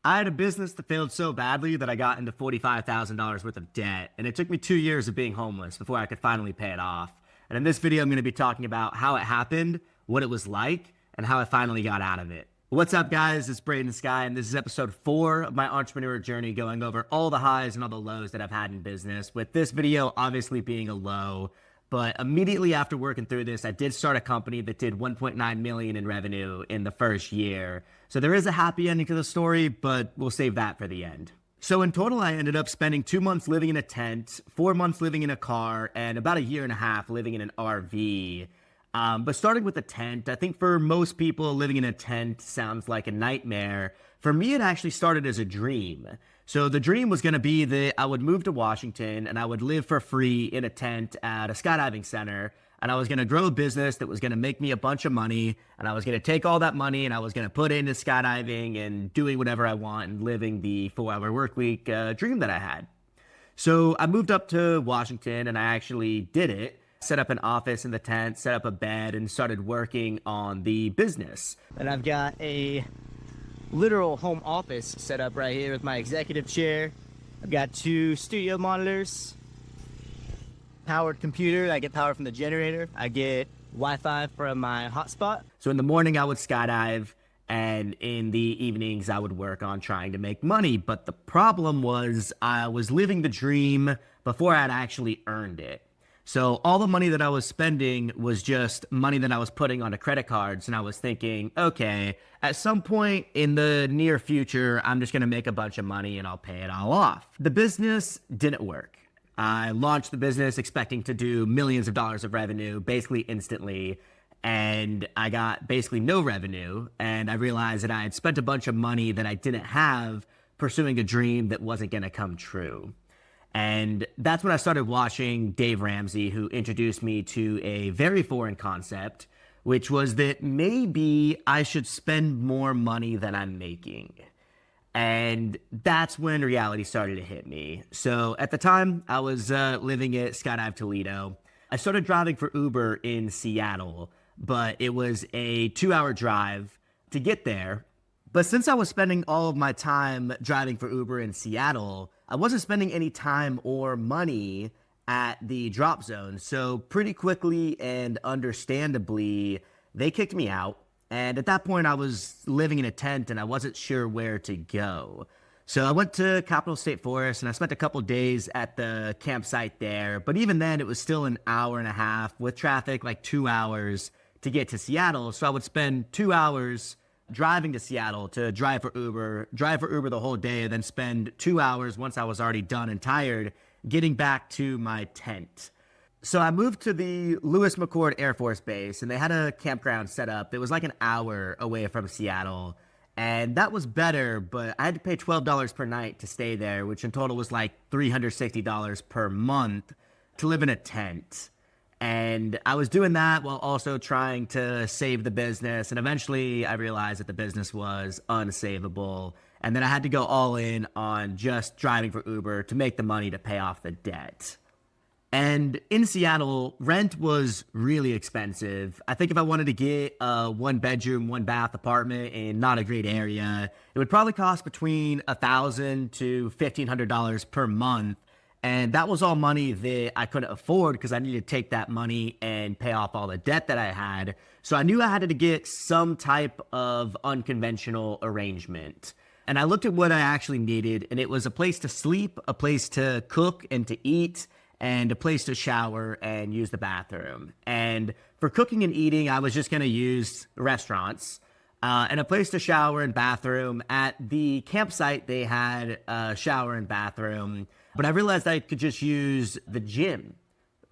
I had a business that failed so badly that I got into $45,000 worth of debt, and it took me 2 years of being homeless before I could finally pay it off. And in this video, I'm going to be talking about how it happened, what it was like, and how I finally got out of it. What's up, guys? It's Braden Sky, and this is episode 4 of my entrepreneur journey, going over all the highs and all the lows that I've had in business, with this video obviously being a low. But immediately after working through this, I did start a company that did 1.9 million in revenue in the first year. So there is a happy ending to the story, but we'll save that for the end. So in total, I ended up spending 2 months living in a tent, 4 months living in a car, and about a year and a half living in an RV. But starting with the tent, I think for most people, living in a tent sounds like a nightmare. For me, it actually started as a dream. So the dream was going to be that I would move to Washington and I would live for free in a tent at a skydiving center. And I was going to grow a business that was going to make me a bunch of money. And I was going to take all that money and I was going to put it into skydiving and doing whatever I want and living the 4-hour work week dream that I had. So I moved up to Washington and I actually did it. Set up an office in the tent, set up a bed, and started working on the business. And I've got a literal home office set up right here with my executive chair. I've got 2 studio monitors, powered computer. I get power from the generator. I get Wi-Fi from my hotspot. So in the morning I would skydive, and in the evenings I would work on trying to make money. But the problem was I was living the dream before I'd actually earned it. So all the money that I was spending was just money that I was putting onto credit cards. And I was thinking, okay, at some point in the near future, I'm just going to make a bunch of money and I'll pay it all off. The business didn't work. I launched the business expecting to do millions of dollars of revenue basically instantly. And I got basically no revenue. And I realized that I had spent a bunch of money that I didn't have pursuing a dream that wasn't going to come true. And that's when I started watching Dave Ramsey, who introduced me to a very foreign concept, which was that maybe I should spend more money than I'm making. And that's when reality started to hit me. So at the time, I was living at Skydive Toledo. I started driving for Uber in Seattle, but it was a 2-hour drive to get there. But since I was spending all of my time driving for Uber in Seattle, I wasn't spending any time or money at the drop zone. So pretty quickly and understandably, they kicked me out. And at that point, I was living in a tent and I wasn't sure where to go. So I went to Capitol State Forest and I spent a couple days at the campsite there. But even then, it was still an hour and a half with traffic, like 2 hours to get to Seattle. So I would spend 2 hours driving to Seattle to drive for Uber the whole day, and then spend 2 hours once I was already done and tired getting back to my tent. So I moved to the Lewis McChord Air Force Base, and they had a campground set up. It was like an hour away from Seattle, and that was better, but I had to pay $12 per night to stay there, which in total was like $360 per month to live in a tent. And I was doing that while also trying to save the business. And eventually I realized that the business was unsavable. And then I had to go all in on just driving for Uber to make the money to pay off the debt. And in Seattle, rent was really expensive. I think if I wanted to get a 1-bedroom, 1-bath apartment in not a great area, it would probably cost between $1,000 to $1,500 per month. And that was all money that I couldn't afford because I needed to take that money and pay off all the debt that I had. So I knew I had to get some type of unconventional arrangement. And I looked at what I actually needed, and it was a place to sleep, a place to cook and to eat, and a place to shower and use the bathroom. And for cooking and eating, I was just going to use restaurants. And a place to shower and bathroom. At the campsite, they had a shower and bathroom. But I realized I could just use the gym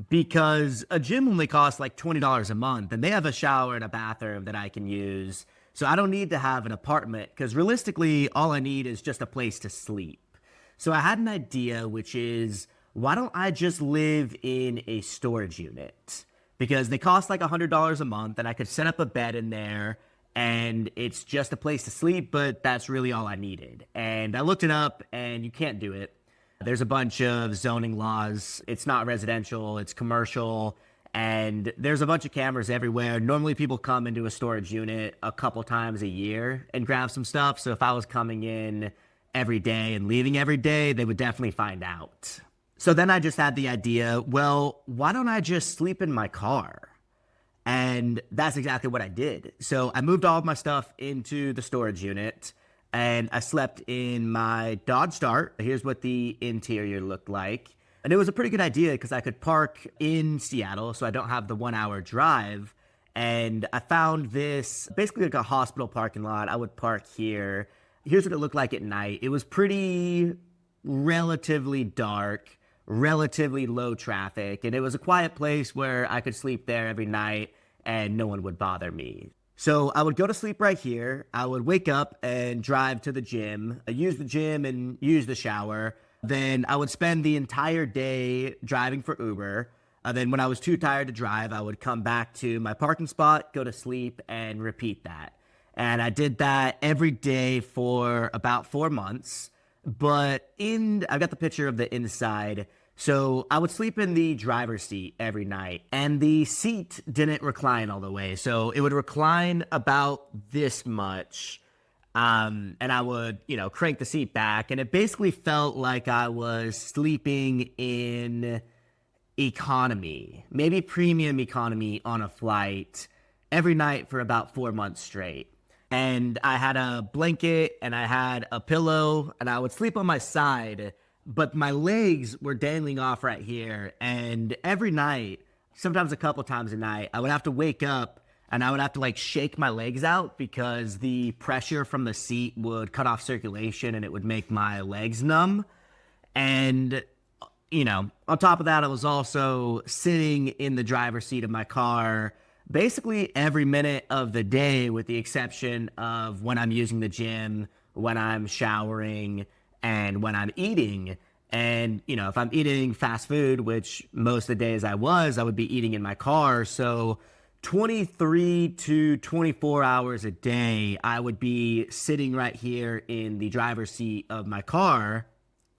because a gym only costs like $20 a month. And they have a shower and a bathroom that I can use. So I don't need to have an apartment because realistically, all I need is just a place to sleep. So I had an idea, which is, why don't I just live in a storage unit? Because they cost like $100 a month and I could set up a bed in there. And it's just a place to sleep, but that's really all I needed. And I looked it up, and you can't do it. There's a bunch of zoning laws. It's not residential, it's commercial. And there's a bunch of cameras everywhere. Normally people come into a storage unit a couple times a year and grab some stuff. So if I was coming in every day and leaving every day, they would definitely find out. So then I just had the idea, well, why don't I just sleep in my car? And that's exactly what I did. So I moved all of my stuff into the storage unit and I slept in my Dodge Dart. Here's what the interior looked like. And it was a pretty good idea because I could park in Seattle, so I don't have the 1 hour drive. And I found this basically like a hospital parking lot. I would park here. Here's what it looked like at night. It was pretty relatively dark, relatively low traffic, and it was a quiet place where I could sleep there every night and no one would bother me. So I would go to sleep right here. I would wake up and drive to the gym, use the gym and use the shower. Then I would spend the entire day driving for Uber. Then when I was too tired to drive, I would come back to my parking spot, go to sleep, and repeat that. And I did that every day for about 4 months. But I got the picture of the inside. So I would sleep in the driver's seat every night. And the seat didn't recline all the way. So it would recline about this much. And I would, crank the seat back. And it basically felt like I was sleeping in economy, maybe premium economy on a flight every night for about 4 months straight. And I had a blanket and I had a pillow and I would sleep on my side, but my legs were dangling off right here. And every night, sometimes a couple times a night, I would have to wake up and I would have to shake my legs out because the pressure from the seat would cut off circulation and it would make my legs numb. And, on top of that, I was also sitting in the driver's seat of my car basically every minute of the day, with the exception of when I'm using the gym, when I'm showering, and when I'm eating. And, if I'm eating fast food, which most of the days I would be eating in my car. So 23 to 24 hours a day, I would be sitting right here in the driver's seat of my car.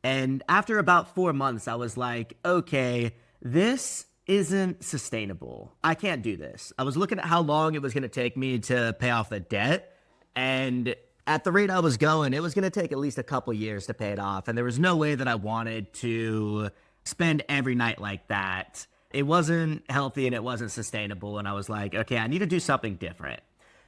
And after about 4 months, I was like, okay, this isn't sustainable. I can't do this. I was looking at how long it was going to take me to pay off the debt. And at the rate I was going, it was going to take at least a couple years to pay it off. And there was no way that I wanted to spend every night like that. It wasn't healthy and it wasn't sustainable. And I was like, okay, I need to do something different.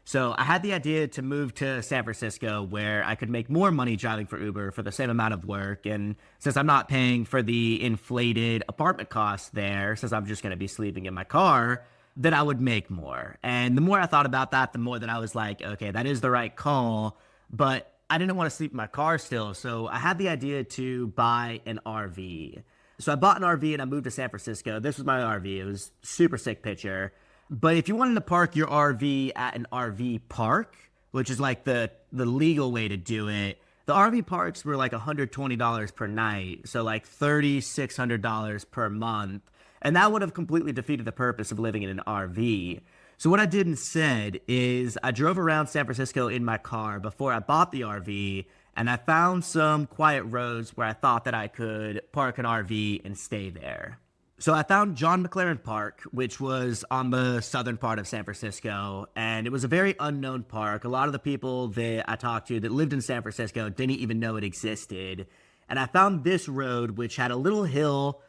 So I had the idea to move to San Francisco where I could make more money driving for Uber for the same amount of work. And since I'm not paying for the inflated apartment costs there, since I'm just going to be sleeping in my car, that I would make more. And the more I thought about that, the more that I was like, okay, that is the right call. But I didn't want to sleep in my car still. So I had the idea to buy an RV. So I bought an RV and I moved to San Francisco. This was my RV. It was super sick picture. But if you wanted to park your RV at an RV park, which is like the legal way to do it, the RV parks were like $120 per night. So like $3,600 per month. And that would have completely defeated the purpose of living in an RV. So what I did instead is I drove around San Francisco in my car before I bought the RV, and I found some quiet roads where I thought that I could park an RV and stay there. So I found John McLaren Park, which was on the southern part of San Francisco, and it was a very unknown park. A lot of the people that I talked to that lived in San Francisco didn't even know it existed. And I found this road, which had a little hill,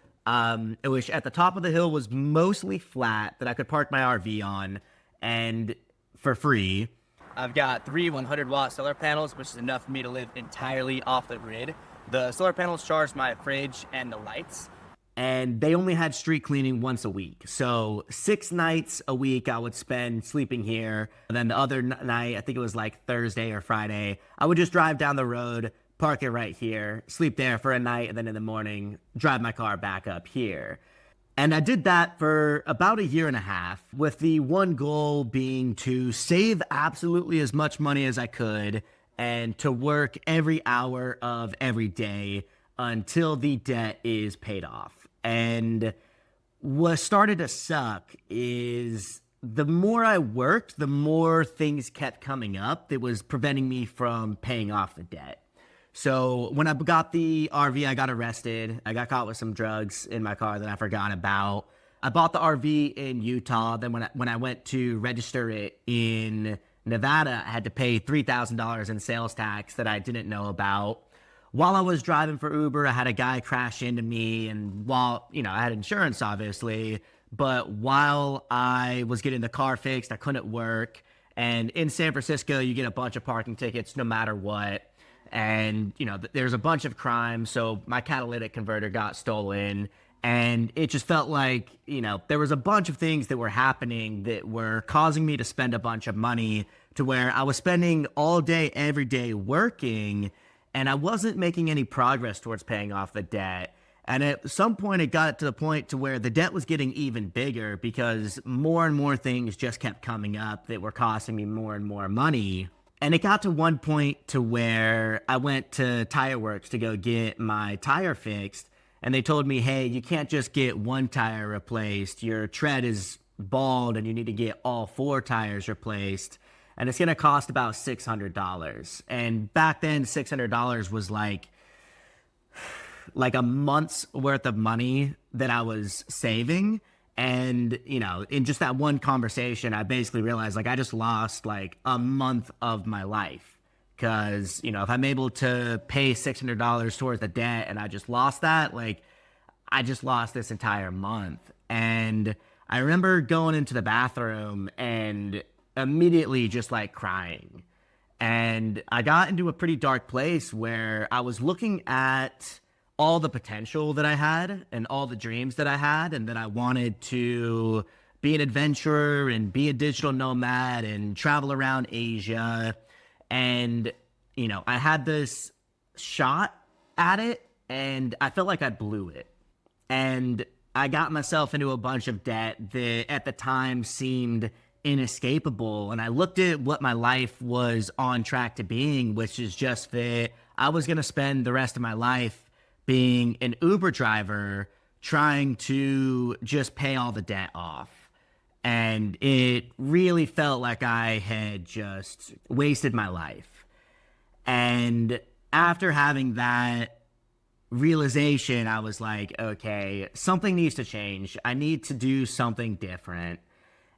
which at the top of the hill was mostly flat, that I could park my RV on, and for free. I've got 3 100-watt solar panels, which is enough for me to live entirely off the grid. The solar panels charged my fridge and the lights. And they only had street cleaning once a week. So 6 nights a week I would spend sleeping here. And then the other night, I think it was like Thursday or Friday, I would just drive down the road, park it right here, sleep there for a night, and then in the morning, drive my car back up here. And I did that for about a year and a half, with the one goal being to save absolutely as much money as I could and to work every hour of every day until the debt is paid off. And what started to suck is the more I worked, the more things kept coming up that was preventing me from paying off the debt. So when I got the RV, I got arrested. I got caught with some drugs in my car that I forgot about. I bought the RV in Utah. Then when I went to register it in Nevada, I had to pay $3,000 in sales tax that I didn't know about. While I was driving for Uber, I had a guy crash into me, and while, I had insurance obviously, but while I was getting the car fixed, I couldn't work. And in San Francisco, you get a bunch of parking tickets no matter what. And, there's a bunch of crime. So my catalytic converter got stolen. And it just felt like, there was a bunch of things that were happening that were causing me to spend a bunch of money, to where I was spending all day, every day working, and I wasn't making any progress towards paying off the debt. And at some point, it got to the point to where the debt was getting even bigger because more and more things just kept coming up that were costing me more and more money. And it got to one point to where I went to Tire Works to go get my tire fixed. And they told me, hey, you can't just get one tire replaced. Your tread is bald and you need to get all 4 tires replaced. And it's going to cost about $600. And back then, $600 was like a month's worth of money that I was saving. And, in just that one conversation, I basically realized I just lost a month of my life. Because, if I'm able to pay $600 towards the debt and I just lost that, I just lost this entire month. And I remember going into the bathroom and immediately just crying. And I got into a pretty dark place where I was looking at all the potential that I had and all the dreams that I had, and that I wanted to be an adventurer and be a digital nomad and travel around Asia. And, I had this shot at it and I felt like I blew it. And I got myself into a bunch of debt that at the time seemed inescapable. And I looked at what my life was on track to being, which is just that I was going to spend the rest of my life being an Uber driver, trying to just pay all the debt off. And it really felt like I had just wasted my life. And after having that realization, I was like, okay, something needs to change. I need to do something different.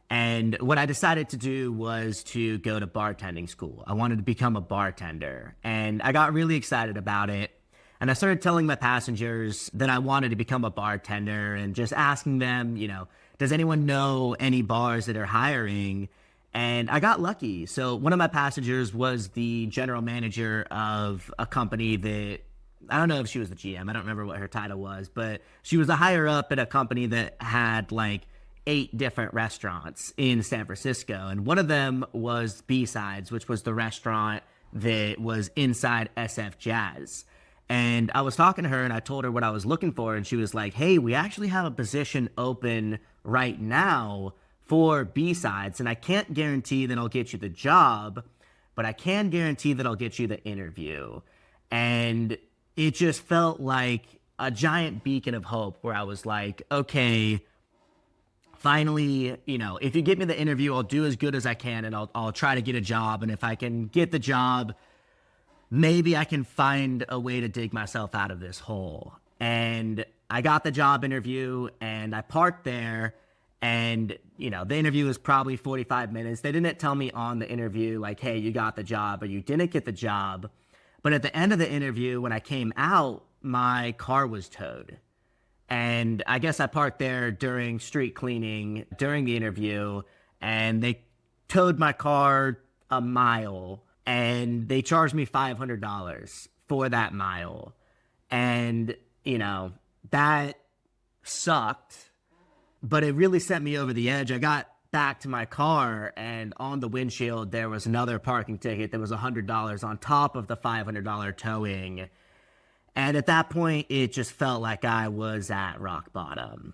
And what I decided to do was to go to bartending school. I wanted to become a bartender. And I got really excited about it. And I started telling my passengers that I wanted to become a bartender and just asking them, does anyone know any bars that are hiring? And I got lucky. So one of my passengers was the general manager of a company that, I don't know if she was the GM. I don't remember what her title was, but she was a higher up at a company that had 8 different restaurants in San Francisco. And one of them was B-Sides, which was the restaurant that was inside SF Jazz. And I was talking to her and I told her what I was looking for. And she was like, hey, we actually have a position open right now for B-Sides. And I can't guarantee that I'll get you the job, but I can guarantee that I'll get you the interview. And it just felt like a giant beacon of hope where I was like, okay, finally, if you get me the interview, I'll do as good as I can and I'll try to get a job. And if I can get the job, maybe I can find a way to dig myself out of this hole. And I got the job interview and I parked there, and, the interview was probably 45 minutes. They didn't tell me on the interview, hey, you got the job or you didn't get the job. But at the end of the interview, when I came out, my car was towed. And I guess I parked there during street cleaning during the interview, and they towed my car a mile, and they charged me $500 for that mile. And, that sucked, but it really sent me over the edge. I got back to my car, and on the windshield, there was another parking ticket that was $100 on top of the $500 towing. And at that point, it just felt like I was at rock bottom.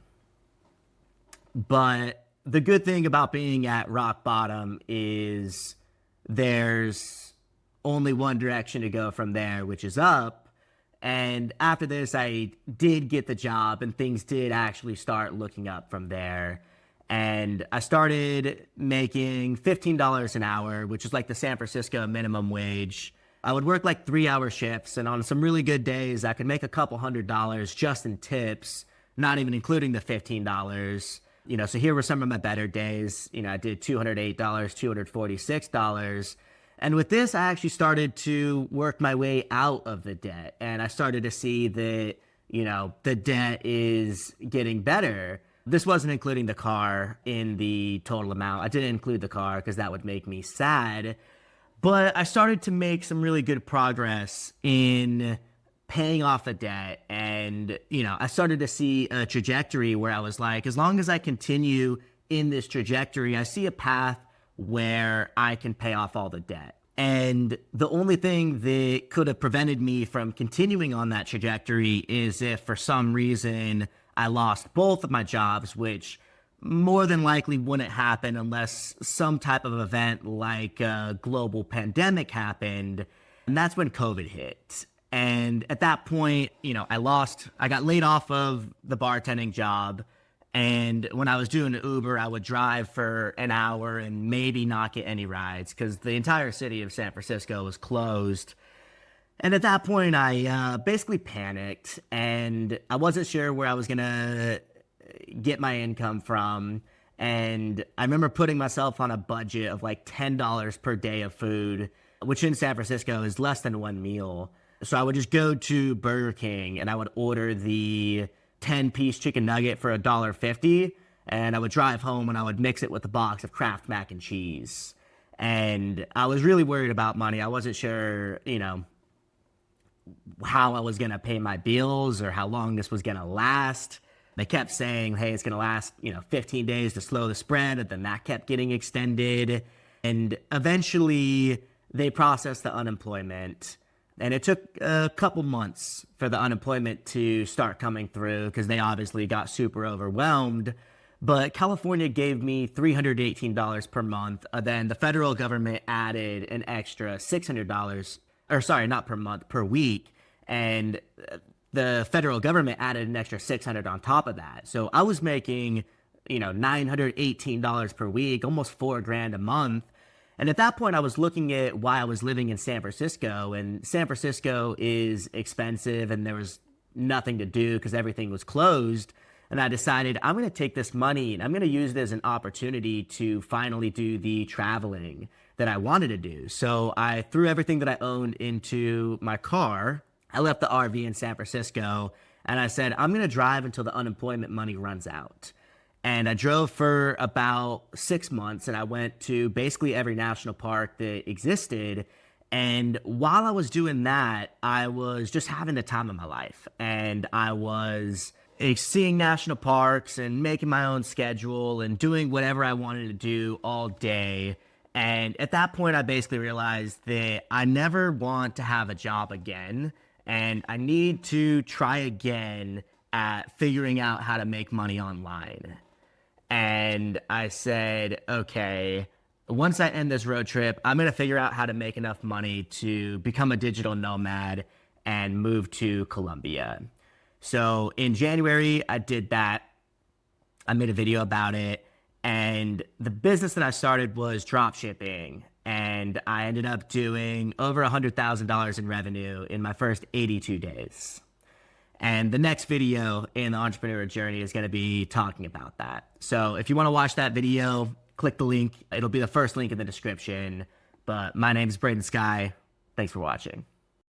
But the good thing about being at rock bottom is there's only one direction to go from there, which is up. And after this, I did get the job, and things did actually start looking up from there. And I started making $15 an hour, which is the San Francisco minimum wage. I would work 3-hour shifts, and on some really good days, I could make a couple $100s just in tips, not even including the $15. So here were some of my better days. I did $208, $246. And with this, I actually started to work my way out of the debt. And I started to see that, the debt is getting better. This wasn't including the car in the total amount. I didn't include the car because that would make me sad. But I started to make some really good progress in paying off the debt. And, I started to see a trajectory where I was like, as long as I continue in this trajectory, I see a path where I can pay off all the debt. And the only thing that could have prevented me from continuing on that trajectory is if for some reason I lost both of my jobs, which more than likely wouldn't happen unless some type of event like a global pandemic happened. And that's when COVID hit. And at that point, I got laid off of the bartending job. And when I was doing Uber, I would drive for an hour and maybe not get any rides because the entire city of San Francisco was closed. And at that point, I basically panicked and I wasn't sure where I was going to get my income from. And I remember putting myself on a budget of like $10 per day of food, which in San Francisco is less than one meal. So I would just go to Burger King and I would order the 10-piece chicken nugget for $1.50, and I would drive home and I would mix it with a box of Kraft mac and cheese. And I was really worried about money. I wasn't sure, how I was going to pay my bills or how long this was going to last. They kept saying, hey, it's going to last, 15 days to slow the spread, and then that kept getting extended. And eventually they processed the unemployment. And it took a couple months for the unemployment to start coming through because they obviously got super overwhelmed. But California gave me $318 per month. Then the federal government added an extra $600, or sorry, not per month, per week. And the federal government added an extra $600 on top of that. So I was making, $918 per week, almost $4,000 a month. And at that point, I was looking at why I was living in San Francisco, and San Francisco is expensive and there was nothing to do because everything was closed. And I decided I'm going to take this money and I'm going to use it as an opportunity to finally do the traveling that I wanted to do. So I threw everything that I owned into my car. I left the RV in San Francisco and I said, I'm going to drive until the unemployment money runs out. And I drove for about 6 months and I went to basically every national park that existed. And while I was doing that, I was just having the time of my life. And I was seeing national parks and making my own schedule and doing whatever I wanted to do all day. And at that point, I basically realized that I never want to have a job again. And I need to try again at figuring out how to make money online. And I said, okay, once I end this road trip, I'm going to figure out how to make enough money to become a digital nomad and move to Colombia. So in January, I did that. I made a video about it. And the business that I started was dropshipping. And I ended up doing over $100,000 in revenue in my first 82 days. And the next video in the entrepreneur journey is going to be talking about that. So if you want to watch that video, click the link. It'll be the first link in the description. But my name is Braden Sky. Thanks for watching.